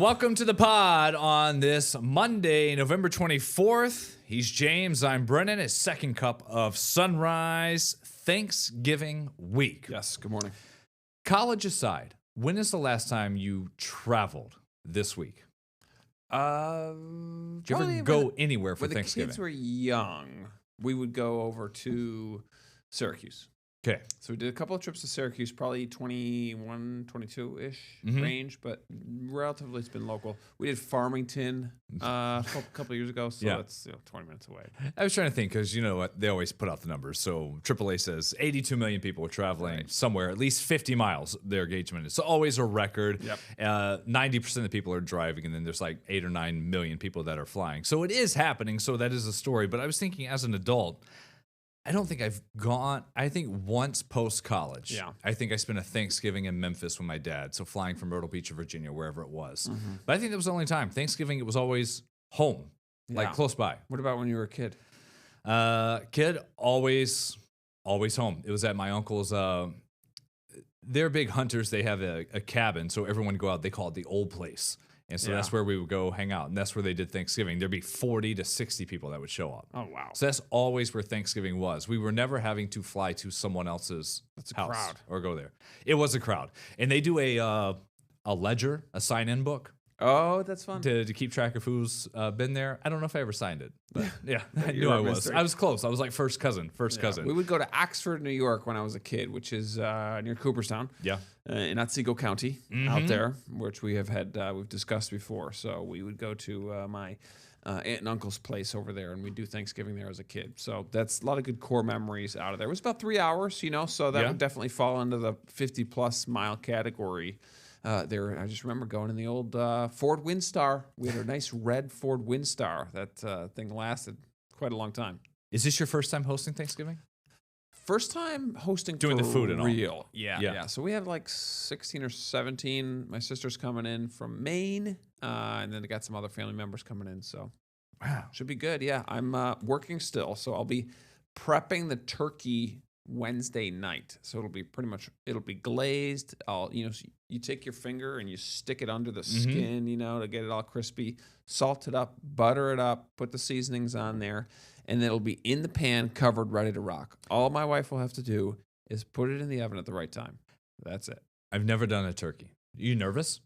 Welcome to the pod on this Monday, November 24th. He's James, I'm Brennan. It's second cup of sunrise Thanksgiving week. Yes, good morning. College aside, when is the last time you traveled this week? Did you ever go anywhere for when Thanksgiving? the kids were young, we would go over to Syracuse. Okay. So we did a couple of trips to Syracuse, probably 21, 22-ish Mhm. range, but relatively it's been local. We did Farmington a couple of years ago, so Yeah. that's 20 minutes away. I was trying to think because you know what? They always put out the numbers. So AAA says 82 million people are traveling somewhere, at least 50 miles, their engagement. It's always a record. Yep. 90% of the people are driving, and then there's like 8 or 9 million people that are flying. So it is happening. So that is a story. But I was thinking as an adult, I don't think I've gone. I think once post college, Yeah. I think I spent a Thanksgiving in Memphis with my dad. So flying from Myrtle Beach, Virginia, wherever it was. Mm-hmm. But I think that was the only time. Thanksgiving, it was always home, like Yeah. close by. What about when you were a kid? Kid, always home. It was at my uncle's. They're big hunters. They have a cabin, so everyone go out. They call it the old place. And so that's Yeah. where we would go hang out. And that's where they did Thanksgiving. There'd be 40 to 60 people that would show up. Oh, wow. So that's always where Thanksgiving was. We were never having to fly to someone else's That's a house crowd. or go there. It was a crowd. And they do a ledger, a sign-in book Oh, that's fun. to keep track of who's been there. I don't know if I ever signed it. But yeah, I You knew were I a was. mystery. I was close. I was like first cousin. Yeah. We would go to Oxford, New York when I was a kid, which is near Cooperstown. Yeah. In Otsego County Mm-hmm. out there, which we have had we've discussed before. So we would go to my aunt and uncle's place over there, and we'd do Thanksgiving there as a kid. So that's a lot of good core memories out of there. It was about 3 hours, so that Yeah. would definitely fall into the 50-plus mile category. There, I just remember going in the old Ford Windstar. We had a nice red Ford Windstar. That thing lasted quite a long time. Is this your first time hosting Thanksgiving? First time hosting Doing for the food and all. real. Yeah, Yeah. yeah. So we have like 16 or 17. My sister's coming in from Maine, and then I got some other family members coming in. So Wow. should be good. Yeah, I'm working still, so I'll be prepping the turkey Wednesday night. So it'll be glazed. So you take your finger and you stick it under the skin, to get it all crispy. Salt it up, butter it up, put the seasonings on there, and then it'll be in the pan, covered, ready to rock. All my wife will have to do is put it in the oven at the right time. That's it. I've never done a turkey. You nervous?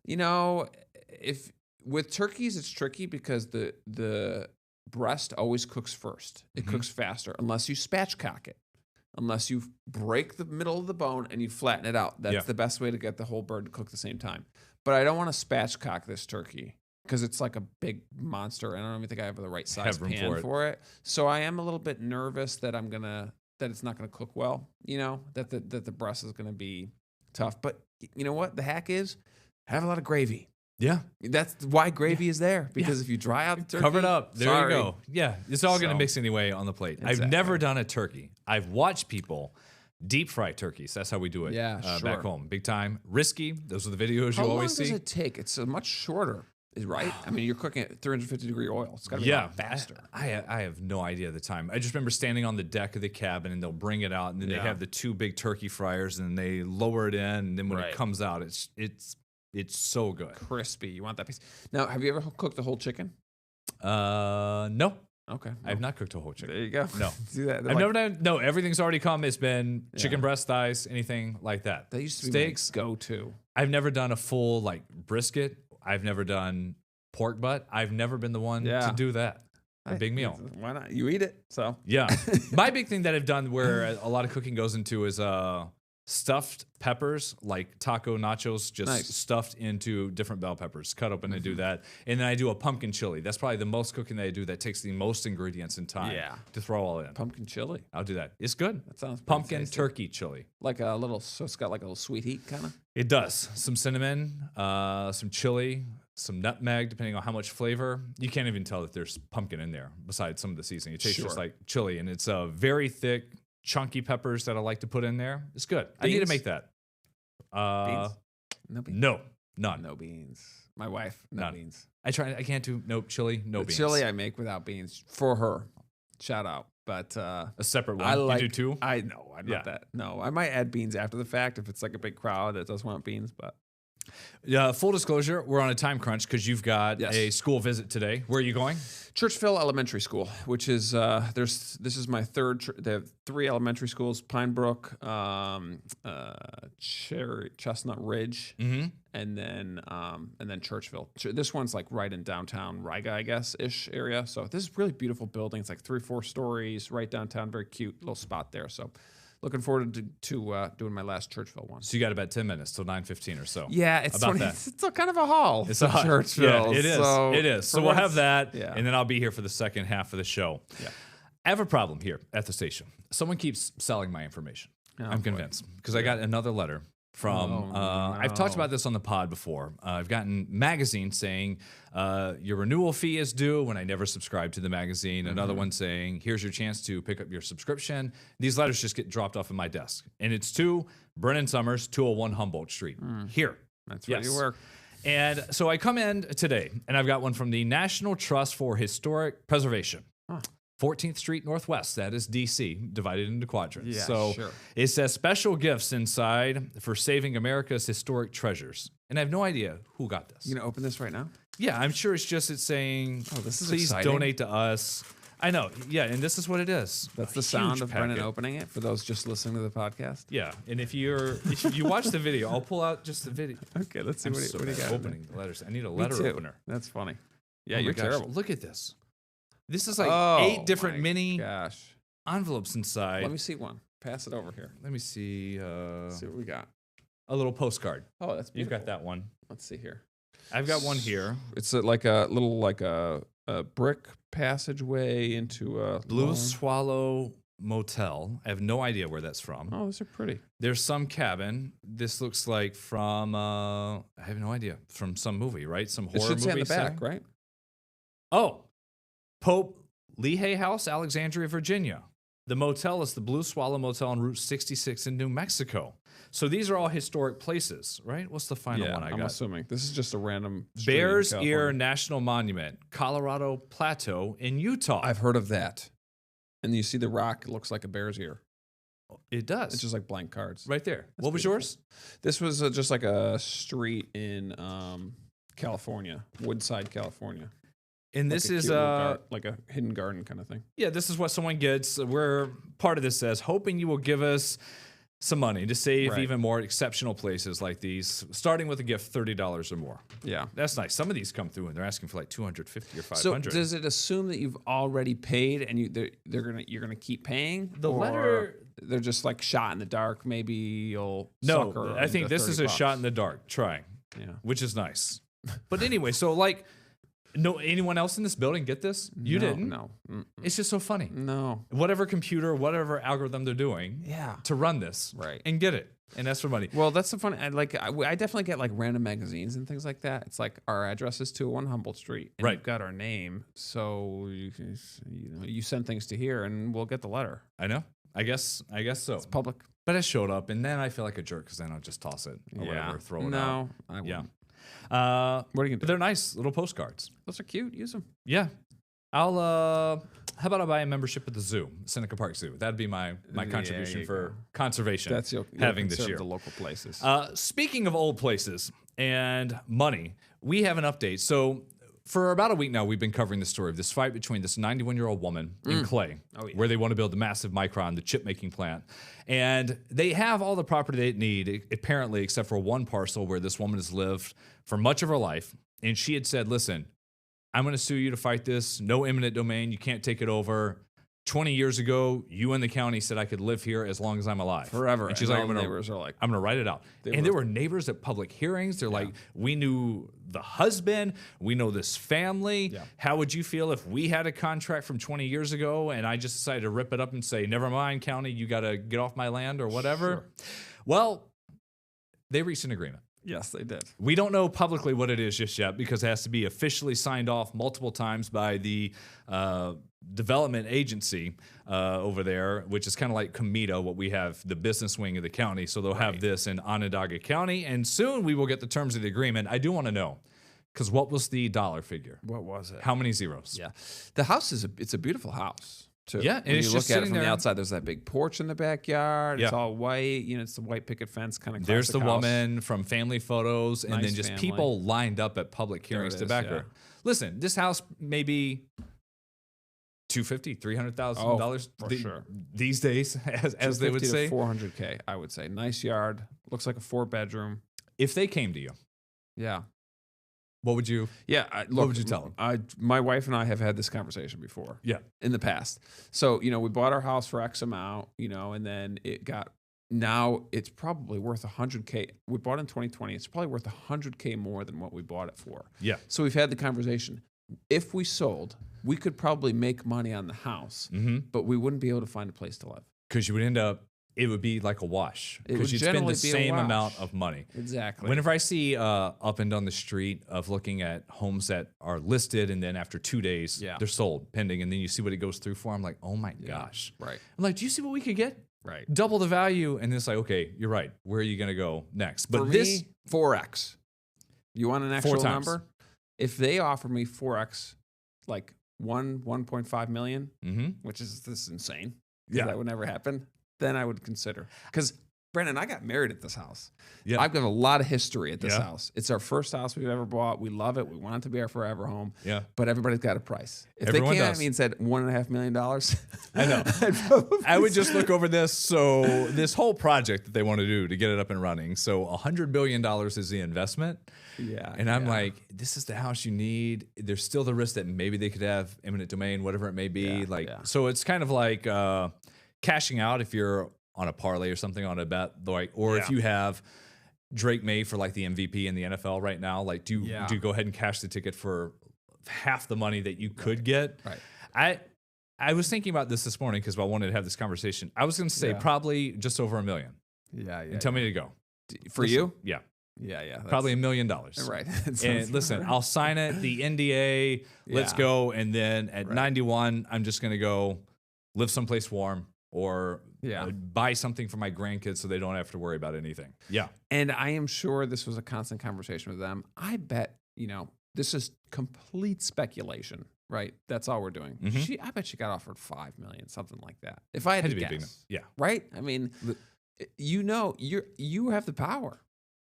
If with turkeys, it's tricky because the breast always cooks first. It cooks faster unless you spatchcock it. Unless you break the middle of the bone and you flatten it out. That's the best way to get the whole bird to cook at the same time. But I don't want to spatchcock this turkey because it's like a big monster, and I don't even think I have the right size Have room pan for it. for it. So I am a little bit nervous that that it's not gonna cook well. That the breast is gonna be tough. But you know what? The hack is have a lot of gravy. Yeah. That's why gravy is there, because if you dry out the turkey, Cover it up. There sorry. you go. Yeah. It's all going to So- mix anyway on the plate. I've Exactly. never done a turkey. I've watched people deep fry turkeys. That's how we do it Yeah, back sure. home. Big time. Risky. Those are the videos How you long always does see. it take? It's a much shorter, right? I mean, you're cooking at 350-degree oil. It's got to be a lot faster. I have no idea the time. I just remember standing on the deck of the cabin and they'll bring it out and then they Yeah. have the 2 big turkey fryers and they lower it in and then when Right. it comes out it's so good. Crispy. You want that piece. Now, have you ever cooked the whole chicken? No. Okay. I've not cooked a whole chicken. There you go. No. Do that. I've never done. No, everything's already come. It's been chicken Yeah. breast, thighs, anything like that. That used to be Steaks. my go-to. I've never done a full like brisket. I've never done pork butt. I've never been the one Yeah. to do that. A big meal. Why not? You eat it. So Yeah. My big thing that I've done where a lot of cooking goes into is stuffed peppers, like taco nachos, just Nice. stuffed into different bell peppers, cut open and do that. And then I do a pumpkin chili. That's probably the most cooking that I do that takes the most ingredients and time Yeah. to throw all in. pumpkin chili. I'll do that. It's good. That sounds pretty Pumpkin tasty. turkey chili. Like a little. So it's got like a little sweet heat, kind of. It does. Some cinnamon, some chili, some nutmeg, depending on how much flavor. You can't even tell that there's pumpkin in there besides some of the seasoning. It tastes just Sure. like chili, and it's very thick, chunky peppers that I like to put in there. It's good. I need to Beans? make that. Beans? No beans. No, none. No beans. My wife, no None. beans. I can't do chili, no The beans. chili I make without beans for her. Shout out. But a separate one. I like. You do too? I know. I'm Yeah. not that. No, I might add beans after the fact if it's like a big crowd that does want beans. But Yeah, full disclosure, we're on a time crunch because you've got Yes. a school visit today. Where are you going? Churchville Elementary School, which is this is my third. They have 3 elementary schools: Pine Brook, Chestnut Ridge, and then Churchville. This one's like right in downtown Riga, I guess ish area. So this is really beautiful building. It's like 3-4 stories, right downtown. Very cute little spot there. So looking forward to doing my last Churchville one. So you got about 10 minutes till 9:15 or so. Yeah, it's about funny. that. It's a kind of a haul. It's for a hot- Churchville. Yeah, it is. So It is. So for we'll once- have that, Yeah. and then I'll be here for the second half of the show. Yeah. I have a problem here at the station. Someone keeps selling my information. Oh, I'm boy. convinced because I got another letter from. Oh, I've talked no. about this on the pod before. I've gotten magazines saying your renewal fee is due when I never subscribed to the magazine. Another one saying here's your chance to pick up your subscription. These letters just get dropped off in my desk, and it's to Brennan Summers, 201 Humboldt Street. Here. That's where you Yes. work. And so I come in today, and I've got one from the National Trust for Historic Preservation. 14th Street Northwest, that is DC, divided into quadrants. Yeah, so sure. it says special gifts inside for saving America's historic treasures. And I have no idea who got this. You gonna open this right now? Yeah, I'm sure it's saying, Oh, this is please exciting. donate to us. I know. Yeah, and this is what it is. That's A the sound huge of Brennan packet. opening it for those just listening to the podcast. Yeah, and if you watch the video, I'll pull out just the video. Okay, let's see I'm what, so what do you bad got. opening the letters. I need a Me letter too. opener. That's funny. Yeah, Oh my you're gosh, terrible. Look at this. This is like Oh, 8 different my mini Gosh, envelopes inside. let me see one. Pass it over here. Let me see. Let's see what we got. A little postcard. Oh, that's You've beautiful. got that one. Let's see here. I've got one here. It's like a little a brick passageway into a Blue long- Swallow Motel. I have no idea where that's from. Oh, those are pretty. There's some cabin. This looks like from I have no idea. From some movie, right? Some It horror should say on movie. the back, setting? right? Oh, Pope Lehigh House, Alexandria, Virginia. The motel is the Blue Swallow Motel on Route 66 in New Mexico. So these are all historic places, right? What's the final Yeah, one I I'm got? assuming this is just a random street in Bears Ear California. National Monument, Colorado Plateau in Utah. I've heard of that. And you see the rock, it looks like a bear's ear. It does. It's just like blank cards. right there. That's What was beautiful. yours? This was just like a street in California, Woodside, California. And Like this a is cute little like a hidden garden kind of thing. yeah, this is what someone gets. Where part of this says, hoping you will give us some money to save Right. even more exceptional places like these, starting with a gift $30 or more. Yeah. That's nice. Some of these come through and they're asking for like 250 or So 500. does it assume that you've already paid and you're gonna keep paying? The Or letter- they're just like shot in the dark. Maybe you'll No, sucker I think into this is 30 a shot in bucks. the dark trying, Yeah. which is nice. But anyway, so like, no, anyone else in this building get this? You No, didn't? No. It's just so funny. No. Whatever computer, whatever algorithm they're doing Yeah. to run this Right. and get it. And that's for money. Well, that's the fun. I definitely get like random magazines and things like that. It's like our address is 201 Humboldt Street, and Right. you've got our name, so you send things to here, and we'll get the letter. I know. I guess so. It's public. But I showed up, and then I feel like a jerk because then I'll just toss it or whatever, throw it out. No, I Yeah. wouldn't. What What are you gonna But do? they're nice little postcards. Those are cute. Use them. Yeah. I'll how about I buy a membership at the zoo, Seneca Park Zoo? That'd be my There contribution you for go. conservation You'll having this conserve year. the local places. Speaking of old places and money, we have an update. So for about a week now, we've been covering the story of this fight between this 91-year-old woman in Clay, Oh, yeah. where they want to build the massive Micron, the chip making plant. And they have all the property they need, apparently, except for one parcel where this woman has lived for much of her life. And she had said, listen, I'm going to sue you to fight this. No eminent domain. You can't take it over. 20 years ago, you and the county said I could live here as long as I'm alive. Forever. And she's And like, all I'm the going neighbors are like, to write it out. And there were neighbors at public hearings. They're like, we knew the husband. We know this family. Yeah. How would you feel if we had a contract from 20 years ago and I just decided to rip it up and say, never mind, county, you got to get off my land or whatever? Well, they reached an agreement. yes, they did. We don't know publicly what it is just yet because it has to be officially signed off multiple times by the development agency over there, which is kind of like Comida, what we have, the business wing of the county. So they'll have this in Onondaga County, and soon we will get the terms of the agreement. I do want to know, because what was the dollar figure? What was it? How many zeros? Yeah, the house it's a beautiful house. too. Yeah, and when it's you just look at it sitting from the there. outside, there's that big porch in the backyard. It's Yeah. all white. You know, it's the white picket fence kind of. There's the house. woman from family photos, and Nice then just family. people lined up at public There hearings it to is, back yeah. her. Listen, this house may be $250,000, $300,000 for sure. these days, as they would 250 say. to 400K, I would say. Nice yard. Looks like a 4-bedroom. If they came to you, Yeah. what would you? Yeah. Look, would you tell 'em? My wife and I have had this conversation before. Yeah. In the past. So, you know, we bought our house for X amount, you know, and then now it's probably worth 100K. We bought in 2020. It's probably worth 100K more than what we bought it for. Yeah. So we've had the conversation. If we sold, we could probably make money on the house, Mm-hmm. but we wouldn't be able to find a place to live. Because you would end up, it would be like a wash. It would Because you'd spend generally the be a same wash. amount of money. Exactly. Whenever I see up and down the street of looking at homes that are listed and then after 2 days Yeah. they're sold pending, and then you see what it goes through for, I'm like, oh my gosh. Right. I'm like, do you see what we could get? Right. Double the value, and it's like, okay, you're right. Where are you gonna go next? But For this, me, 4X. You want an 4 actual times. number? If they offer me 4X, like 1.5 million, Mhm. which is this insane. 'cause Yeah. That would never happen. Then I would consider. Because Brandon, I got married at this house. Yeah. I've got a lot of history at this Yeah. house. It's our first house we've ever bought. We love it. We want it to be our forever home. Yeah. But everybody's got a price. If Everyone they came does. at me and said $1.5 million, I know. I'd probably I would just look over this. So this whole project that they want to do to get it up and running. So $100 billion is the investment. Yeah. And I'm yeah. like, this is the house you need. There's still the risk that maybe they could have eminent domain, whatever it may be. Yeah, So it's kind of like cashing out if you're on a parlay or something on a bet, like, or if Yeah. you have Drake May for like the MVP in the NFL right now, like do Yeah. you go ahead and cash the ticket for half the money that you could get? Right. I was thinking about this morning because I wanted to have this conversation. I was going to say Yeah. probably just over $1 million. Yeah. And tell me to go. For Listen, you? Yeah. Yeah. Probably $1 million. Right. And listen, I'll sign it, the NDA, let's Yeah. go. And then at Right. 91, I'm just going to go live someplace warm or Yeah. buy something for my grandkids so they don't have to worry about anything. Yeah. And I am sure this was a constant conversation with them. I bet, you know, this is complete speculation, right? That's all we're doing. Mhm. I bet she got offered 5 million, something like that. If I had Had to to be a big guess, number. Yeah. right? I mean, you know, you have the power.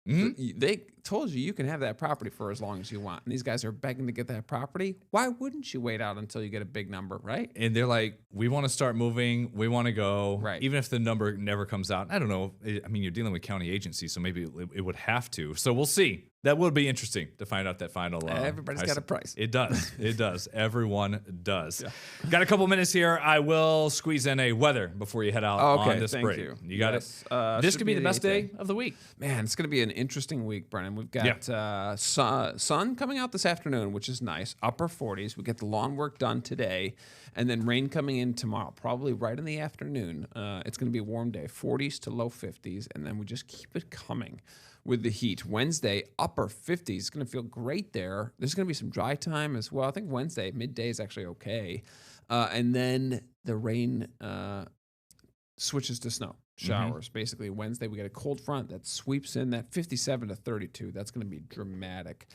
Mhm. They told you can have that property for as long as you want. And these guys are begging to get that property. Why wouldn't you wait out until you get a big number, right? And they're like, we want to start moving. We want to go. Right. Even if the number never comes out. I don't know. I mean, you're dealing with county agencies, so maybe it would have to. So we'll see. That will be interesting to find out that final. Everybody's got a price. It does. It does. Everyone does. Got a couple minutes here. I will squeeze in a weather before you head out Okay, on this thank break. you. You got Yes, it? This should could be the the best 8th day of the week. Man, it's going to be an interesting week, Brennan. We've got sun coming out this afternoon, which is nice. Upper 40s. We get the lawn work done today, and then rain coming in tomorrow, probably right in the afternoon. It's going to be a warm day, 40s to low 50s, and then we just keep it coming with the heat. Wednesday, upper 50s. It's going to feel great there. There's going to be some dry time as well. I think Wednesday, midday is actually okay. And then the rain switches to snow showers. Basically, Wednesday, we get a cold front that sweeps in that 57 to 32. That's going to be dramatic.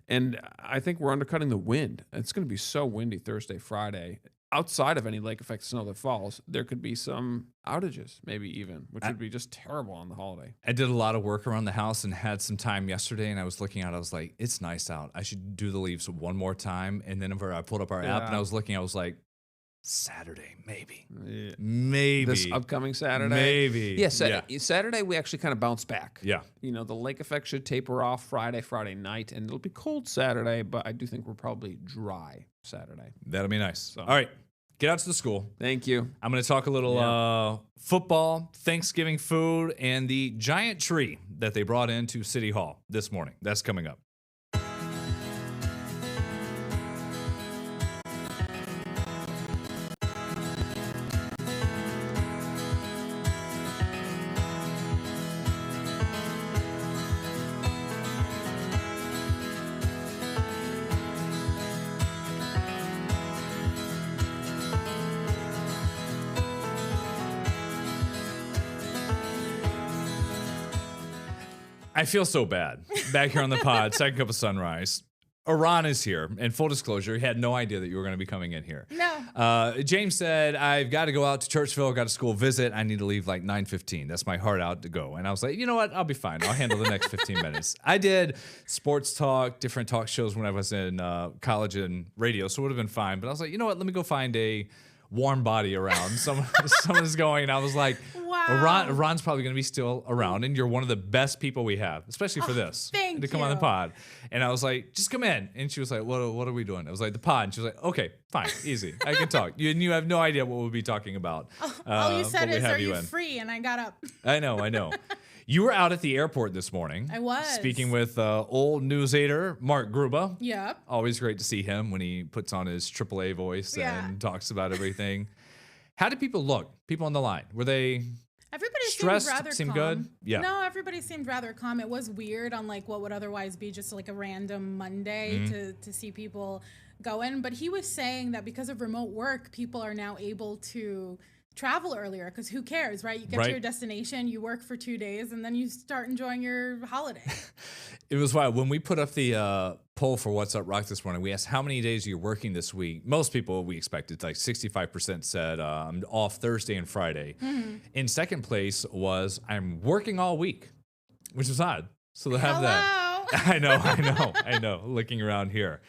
And I think we're undercutting the wind. It's going to be so windy Thursday, Friday. Outside of any lake effect snow that falls, there could be some outages, maybe even, which would be just terrible on the holiday. I did a lot of work around the house and had some time yesterday, and I was looking out. I was like, it's nice out. I should do the leaves one more time. And then I pulled up our app and I was looking, I was like, Saturday, maybe. Yeah. Maybe. This upcoming Saturday? Maybe. Yeah, Saturday we actually kind of bounce back. Yeah. You know, the lake effect should taper off Friday night, and it'll be cold Saturday, but I do think we're probably dry Saturday. That'll be nice. All right. Get out to the school. Thank you. I'm going to talk a little football, Thanksgiving food, and the giant tree that they brought into City Hall this morning. That's coming up. I feel so bad. Back here on the pod, second cup of sunrise. Iran is here. And full disclosure, he had no idea that you were going to be coming in here. No. James said, I've got to go out to Churchville, got a school visit. I need to leave like 9:15. That's my heart out to go. And I was like, you know what? I'll be fine. I'll handle the next 15 minutes. I did sports talk, different talk shows when I was in college and radio, so it would have been fine. But I was like, you know what? Let me go find a warm body around. Someone's going. And I was like, Wow. Iran's probably going to be still around. And you're one of the best people we have, especially for this. thank to come on the you. pod. And I was like, just come in. And she was like, what are we doing? I was like, the pod. And she was like, okay, fine, easy. I can talk. You have no idea what we'll be talking about. All you but said we is, have are you in. free? And I got up. I know. You were out at the airport this morning. I was. Speaking with old news aider Mark Gruba. Yep. Always great to see him when he puts on his AAA voice Yeah. and talks about everything. How did people look? People on the line. Were they Everybody stressed? seemed rather Seemed calm. good? Yeah. No, everybody seemed rather calm. It was weird on like what would otherwise be just like a random Monday Mm-hmm. to see people going. But he was saying that because of remote work, people are now able to travel earlier because who cares, right? You get Right. to your destination, you work for 2 days, and then you start enjoying your holiday. It was wild. When we put up the poll for What's Up Rock this morning, we asked how many days you're working this week. Most people, we expected, like 65% said I'm off Thursday and Friday. In second place was I'm working all week, which is odd. So to have that. Hello. I know. Looking around here.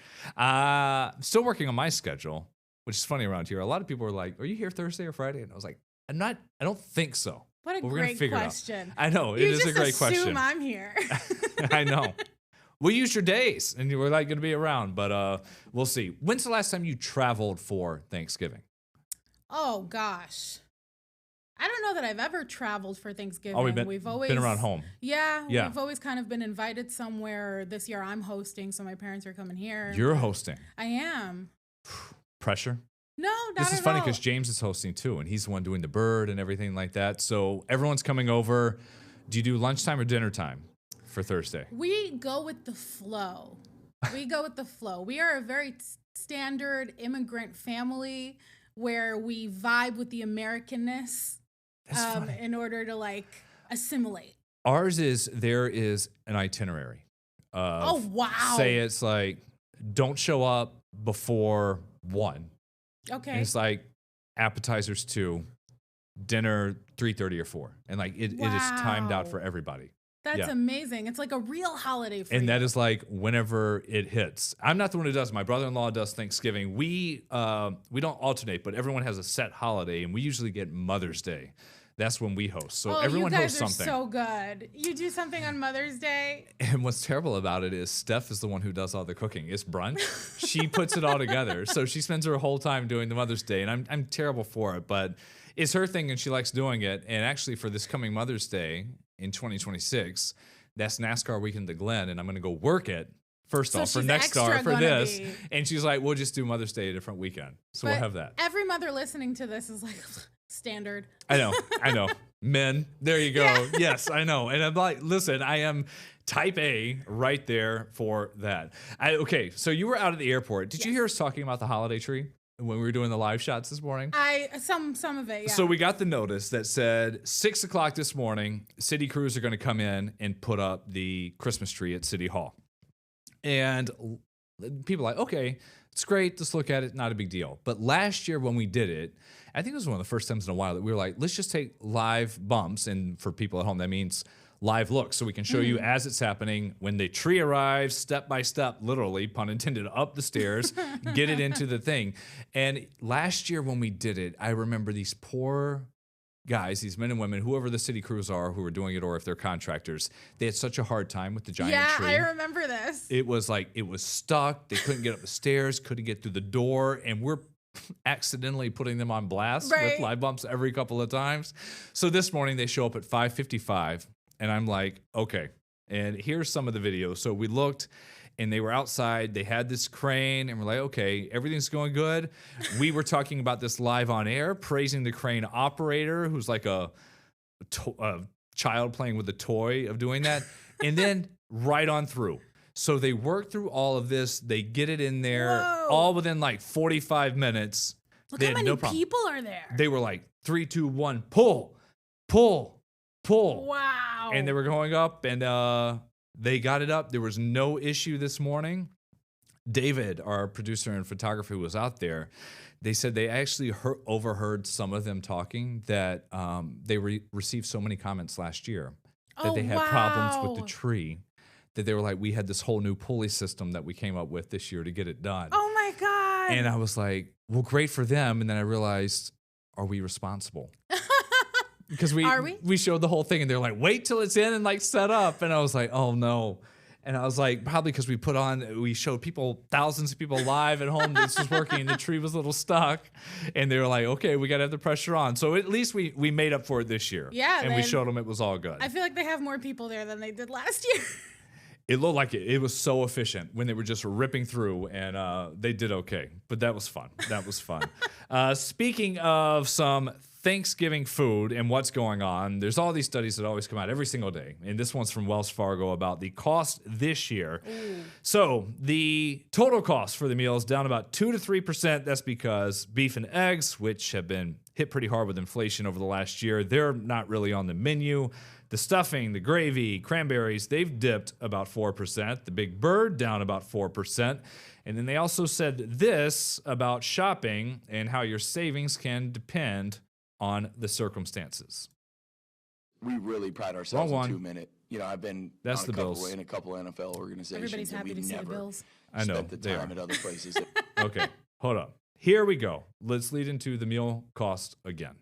Still working on my schedule, which is funny around here. A lot of people are like, are you here Thursday or Friday? And I was like, I don't think so. What a But we're gonna great figure it out. question. I know. It You is a just great assume question. I'm here. I know. We use your days, and you were like going to be around, but we'll see. When's the last time you traveled for Thanksgiving? Oh gosh. I don't know that I've ever traveled for Thanksgiving. Oh, we've always been around home. Yeah, Yeah. we've always kind of been invited somewhere. This year I'm hosting, so my parents are coming here. You're hosting. I am. Pressure. No, not This is at funny all. because James is hosting too, and he's the one doing the bird and everything like that. So everyone's coming over. Do you do lunchtime or dinner time for Thursday? We go with the flow. We are a very standard immigrant family where we vibe with the Americanness That's funny. in order to like assimilate. Ours is there is an itinerary. Oh wow. Say it's like don't show up before 1. Okay. And it's like appetizers 2, dinner 3:30 or 4, and like it is timed out Wow. for everybody. That's yeah. amazing. It's like a real holiday for you. And that is like whenever it hits. I'm not the one who does. My brother-in-law does Thanksgiving. We don't alternate, but everyone has a set holiday, and we usually get Mother's Day. That's when we host. So oh, everyone you guys hosts are something. so good. You do something on Mother's Day. And what's terrible about it is Steph is the one who does all the cooking. It's brunch. She puts it all together. So she spends her whole time doing the Mother's Day, and I'm terrible for it, but it's her thing and she likes doing it. And actually for this coming Mother's Day in 2026, that's NASCAR weekend at Glen, and I'm going to go work it. First So off, for she's next star extra for gonna this. be- And she's like, we'll just do Mother's Day a different weekend. So we'll But have that. Every mother listening to this is like standard. I know. Men, there you go. Yes, I know. And I'm like, listen, I am type A right there for that. Okay, so you were out at the airport. Did you hear us talking about the holiday tree when we were doing the live shots this morning? Some of it, yeah. So we got the notice that said 6 o'clock this morning, city crews are going to come in and put up the Christmas tree at City Hall. And people are like, okay, it's great. Let's look at it. Not a big deal. But last year when we did it, I think it was one of the first times in a while that we were like, let's just take live bumps. And for people at home, that means live looks. So we can show you as it's happening when the tree arrives, step by step, literally, pun intended, up the stairs, get it into the thing. And last year when we did it, I remember these poor guys, these men and women, whoever the city crews are who are doing it, or if they're contractors, they had such a hard time with the giant tree. I remember this. It was like it was stuck. They couldn't get up the stairs, couldn't get through the door, and we're accidentally putting them on blast with Right. live bumps every couple of times. So this morning they show up at 5:55, and I'm like, okay. And here's some of the videos. So we looked, and they were outside. They had this crane, and we're like, okay, everything's going good. We were talking about this live on air, praising the crane operator, who's like a child playing with a toy of doing that, and then right on through. So they work through all of this. They get it in there Whoa. all within like 45 minutes. Look They how had many no problem. people are there. They were like 3, 2, 1, pull, pull, pull. Wow. And they were going up, and they got it up. There was no issue this morning. David, our producer and photographer who was out there, they said they actually overheard some of them talking that they received so many comments last year that they had problems with the tree that they were like, we had this whole new pulley system that we came up with this year to get it done. Oh my God. And I was like, well, great for them. And then I realized, are we responsible? Because we showed the whole thing and they're like, wait till it's in and like set up. And I was like, oh no. And I was like, probably because we showed people, thousands of people live at home. This was working. The tree was a little stuck. And they were like, okay, we got to have the pressure on. So at least we made up for it this year. Yeah. And we showed them it was all good. I feel like they have more people there than they did last year. It looked like it was so efficient when they were just ripping through, and they did okay. But that was fun. That was fun. Speaking of some Thanksgiving food and what's going on, there's all these studies that always come out every single day. And this one's from Wells Fargo about the cost this year. Ooh. So the total cost for the meal is down about 2 to 3%. That's because beef and eggs, which have been hit pretty hard with inflation over the last year, they're not really on the menu. The stuffing, the gravy, cranberries, they've dipped about 4%. The Big Bird down about 4%. And then they also said this about shopping and how your savings can depend on the circumstances. We really pride ourselves in 2 minute. You know, I've been in a couple NFL organizations. Everybody's happy to see the Bills. I know spent the time at other places. Okay, hold up. Here we go. Let's lead into the meal cost again.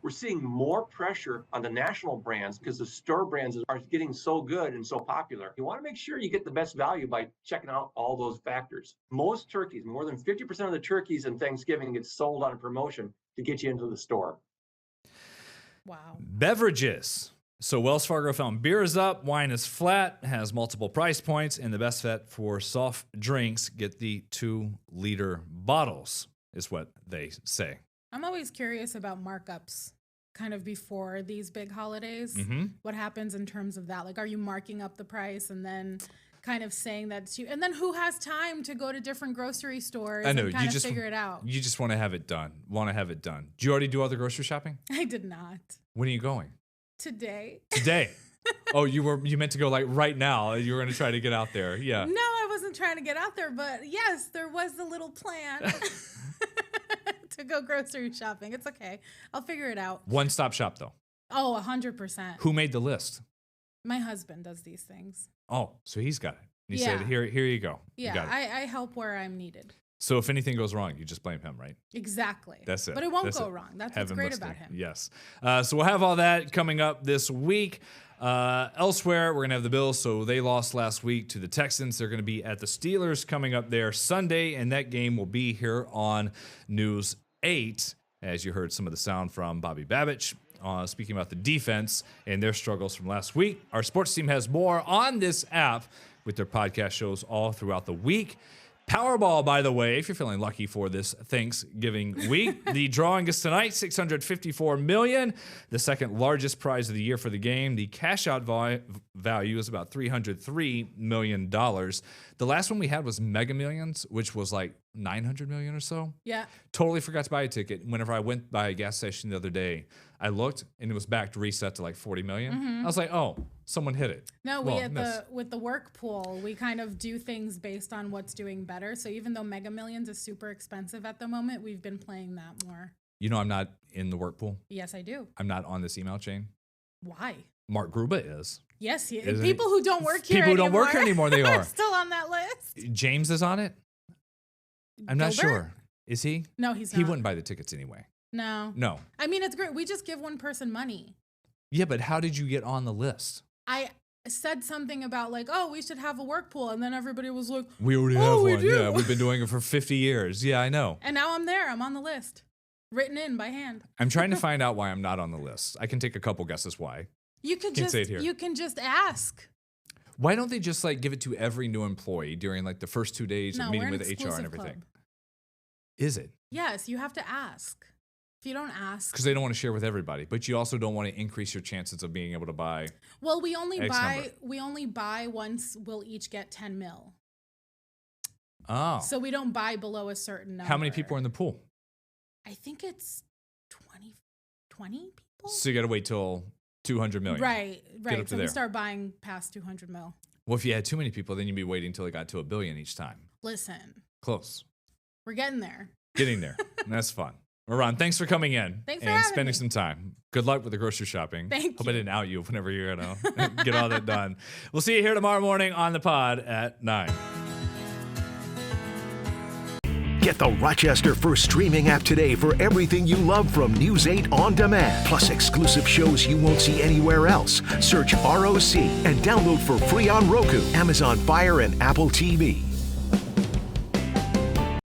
We're seeing more pressure on the national brands because the store brands are getting so good and so popular. You want to make sure you get the best value by checking out all those factors. Most turkeys, more than 50% of the turkeys in Thanksgiving get sold on a promotion to get you into the store. Wow. Beverages. So Wells Fargo found beer is up, wine is flat, has multiple price points, and the best bet for soft drinks, get the 2-liter bottles, is what they say. I'm always curious about markups kind of before these big holidays. Mm-hmm. What happens in terms of that? Like, are you marking up the price and then kind of saying that to you? And then who has time to go to different grocery stores and kind of figure it out? You just want to have it done. Do you already do other grocery shopping? I did not. When are you going? Today. Oh, you meant to go like right now. You were going to try to get out there. Yeah. No, I wasn't trying to get out there, but yes, there was a little plan. To go grocery shopping. It's okay. I'll figure it out. One-stop shop, though. Oh, 100%. Who made the list? My husband does these things. Oh, so he's got it. He said, here you go. Yeah, I help where I'm needed. So if anything goes wrong, you just blame him, right? Exactly. That's it. But it won't go wrong. That's what's great about him. Yes. So we'll have all that coming up this week. Elsewhere, we're going to have the Bills. So they lost last week to the Texans. They're going to be at the Steelers coming up there Sunday, and that game will be here on News 8, as you heard some of the sound from Bobby Babich. Speaking about the defense and their struggles from last week. Our sports team has more on this app with their podcast shows all throughout the week. Powerball, by the way, if you're feeling lucky for this Thanksgiving week, the drawing is tonight, $654 million, the second largest prize of the year for the game. The cash out value is about $303 million. The last one we had was Mega Millions, which was like $900 million or so. Yeah. Totally forgot to buy a ticket. Whenever I went by a gas station the other day, I looked and it was back to reset to like 40 million. Mm-hmm. I was like, oh, someone hit it. No, with the work pool, we kind of do things based on what's doing better. So even though Mega Millions is super expensive at the moment, we've been playing that more. You know, I'm not in the work pool. Yes, I do. I'm not on this email chain. Why? Mark Gruba is. Yes, people who don't work here anymore. People who don't work here anymore, they are. Still on that list. James is on it? I'm not sure. Is he? No, he's not. He wouldn't buy the tickets anyway. No. I mean, it's great. We just give one person money. Yeah, but how did you get on the list? I said something about like, oh, we should have a work pool. And then everybody was like, we already have one. Yeah, we've been doing it for 50 years. Yeah, I know. And now I'm there. I'm on the list. Written in by hand. I'm trying to find out why I'm not on the list. I can take a couple guesses why. You can just ask. Why don't they just like give it to every new employee during like the first 2 days of meeting with HR and everything? Club. Is it? Yes, you have to ask. If you don't ask, because they don't want to share with everybody, but you also don't want to increase your chances of being able to buy. Well, we only buy once. We'll each get 10 mil. Oh, so we don't buy below a certain number. How many people are in the pool? I think it's 20 people. So you got to wait till 200 million. Right. So we start buying past 200 mil. Well, if you had too many people, then you'd be waiting until it got to $1 billion each time. Listen. Close. We're getting there. Getting there. That's fun. Well, Ron, thanks for coming in and spending some time. Good luck with the grocery shopping. Thank you. Hope I didn't out you whenever you're going to get all that done. We'll see you here tomorrow morning on the pod at 9. Get the Rochester First streaming app today for everything you love from News 8 On Demand. Plus exclusive shows you won't see anywhere else. Search ROC and download for free on Roku, Amazon Fire, and Apple TV.